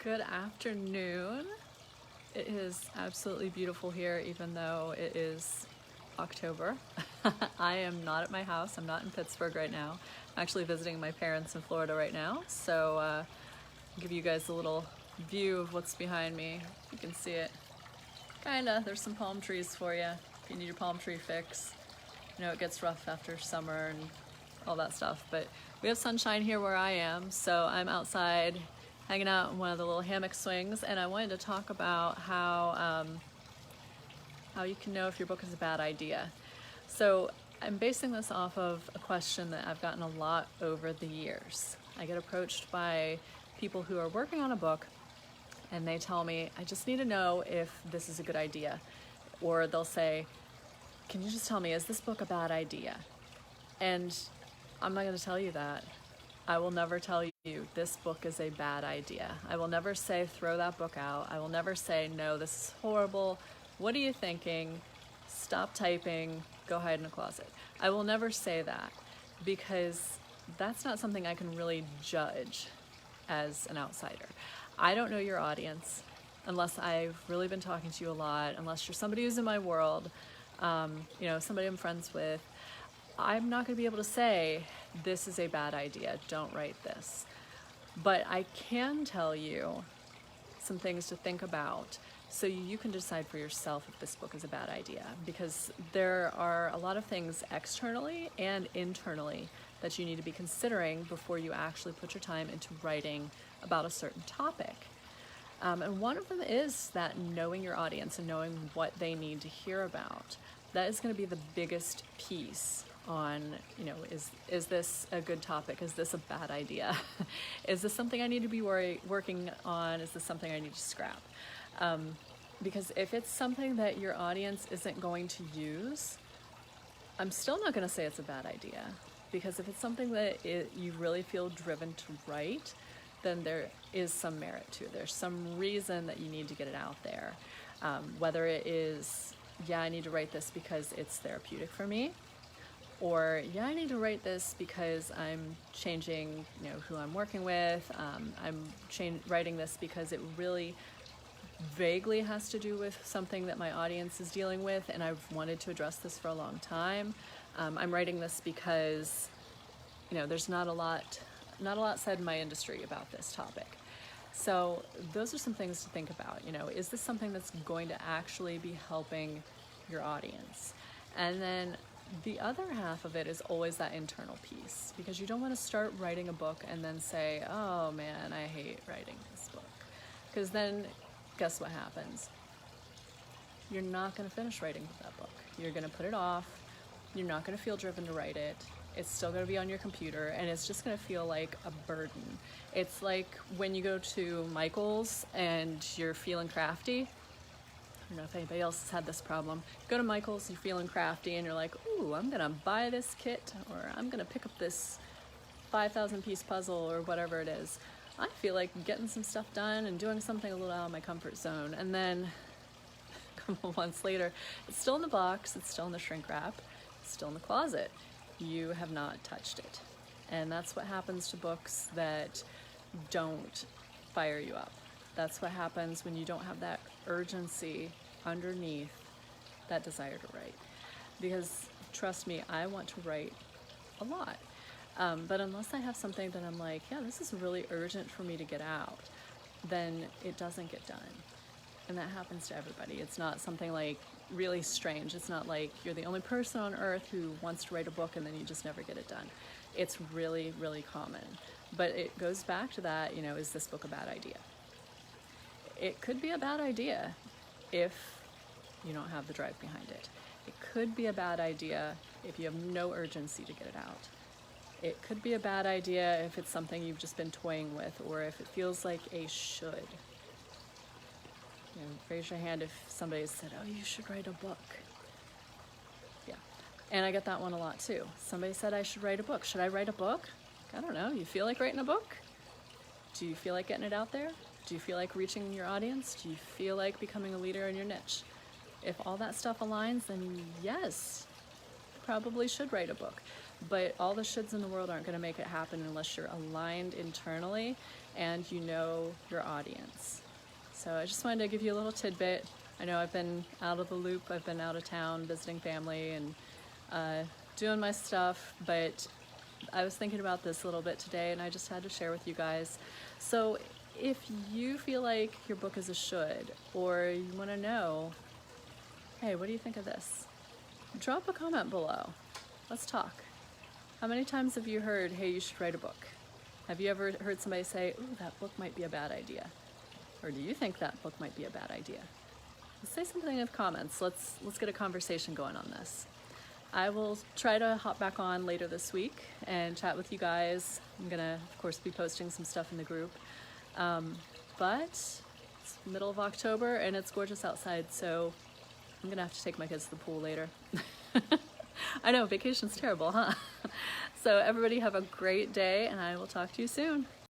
Good afternoon. It is absolutely beautiful here, even though it is October. I am not at my house. I'm not in Pittsburgh right now. I'm actually visiting my parents in Florida right now. So I'll give you guys a little view of what's behind me. You can see it. Kinda. There's some palm trees for you if you need your palm tree fix. You know, it gets rough after summer and all that stuff, but we have sunshine here where I am, so I'm outside hanging out in one of the little hammock swings, and I wanted to talk about how you can know if your book is a bad idea. So I'm basing this off of a question that I've gotten a lot over the years. I get approached by people who are working on a book, and they tell me, I just need to know if this is a good idea. Or they'll say, can you just tell me, is this book a bad idea? And I'm not going to tell you that. I will never tell you this book is a bad idea. I will never say throw that book out. I will never say no, this is horrible. What are you thinking? Stop typing. Go hide in a closet. I will never say that because that's not something I can really judge as an outsider. I don't know your audience unless I've really been talking to you a lot, unless you're somebody who's in my world, somebody I'm friends with. I'm not going to be able to say, this is a bad idea, don't write this. But I can tell you some things to think about so you can decide for yourself if this book is a bad idea. Because there are a lot of things externally and internally that you need to be considering before you actually put your time into writing about a certain topic. And one of them is that knowing your audience and knowing what they need to hear about. That is going to be the biggest piece on, is this a good topic? Is this a bad idea? Is this something I need to be working on? Is this something I need to scrap? Because if it's something that your audience isn't going to use, I'm still not going to say it's a bad idea. Because if it's something that you really feel driven to write, then there is some merit to it. There's some reason that you need to get it out there. Whether it is, yeah, I need to write this because it's therapeutic for me, or yeah, I need to write this because I'm changing, who I'm working with. I'm writing this because it really vaguely has to do with something that my audience is dealing with, and I've wanted to address this for a long time. I'm writing this because, there's not a lot said in my industry about this topic. So those are some things to think about. Is this something that's going to actually be helping your audience? And then the other half of it is always that internal piece, because you don't want to start writing a book and then say, oh man, I hate writing this book. Because then guess what happens? You're not going to finish writing that book. You're going to put it off. You're not going to feel driven to write it. It's still going to be on your computer, and it's just going to feel like a burden. It's like when you go to Michael's and you're feeling crafty. I don't know if anybody else has had this problem. Go to Michael's, you're feeling crafty, and you're like, ooh, I'm going to buy this kit, or I'm going to pick up this 5,000 piece puzzle, or whatever it is. I feel like getting some stuff done and doing something a little out of my comfort zone. And then a couple months later, it's still in the box, it's still in the shrink wrap, it's still in the closet. You have not touched it. And that's what happens to books that don't fire you up. That's what happens when you don't have that urgency underneath that desire to write. Because trust me, I want to write a lot. But unless I have something that I'm like, yeah, this is really urgent for me to get out, then it doesn't get done. And that happens to everybody. It's not something like really strange. It's not like you're the only person on earth who wants to write a book and then you just never get it done. It's really, really common. But it goes back to that, is this book a bad idea? It could be a bad idea if you don't have the drive behind it. It could be a bad idea if you have no urgency to get it out. It could be a bad idea if it's something you've just been toying with, or if it feels like a should. Raise your hand if somebody said, oh, you should write a book. Yeah. And I get that one a lot too. Somebody said I should write a book. Should I write a book? I don't know. You feel like writing a book? Do you feel like getting it out there? Do you feel like reaching your audience? Do you feel like becoming a leader in your niche? If all that stuff aligns, then yes, you probably should write a book. but all the shoulds in the world aren't going to make it happen unless you're aligned internally and you know your audience. So I just wanted to give you a little tidbit. I know I've been out of the loop, I've been out of town visiting family and doing my stuff, but I was thinking about this a little bit today and I just had to share with you guys. So if you feel like your book is a should, or you want to know, hey, what do you think of this? Drop a comment below. Let's talk. How many times have you heard, hey, you should write a book? Have you ever heard somebody say, ooh, that book might be a bad idea? Or do you think that book might be a bad idea? Say something in the comments. Let's get a conversation going on this. I will try to hop back on later this week and chat with you guys. I'm gonna, of course, be posting some stuff in the group. But it's middle of October and it's gorgeous outside, so I'm gonna have to take my kids to the pool later. I know, vacation's terrible, huh? So everybody have a great day and I will talk to you soon.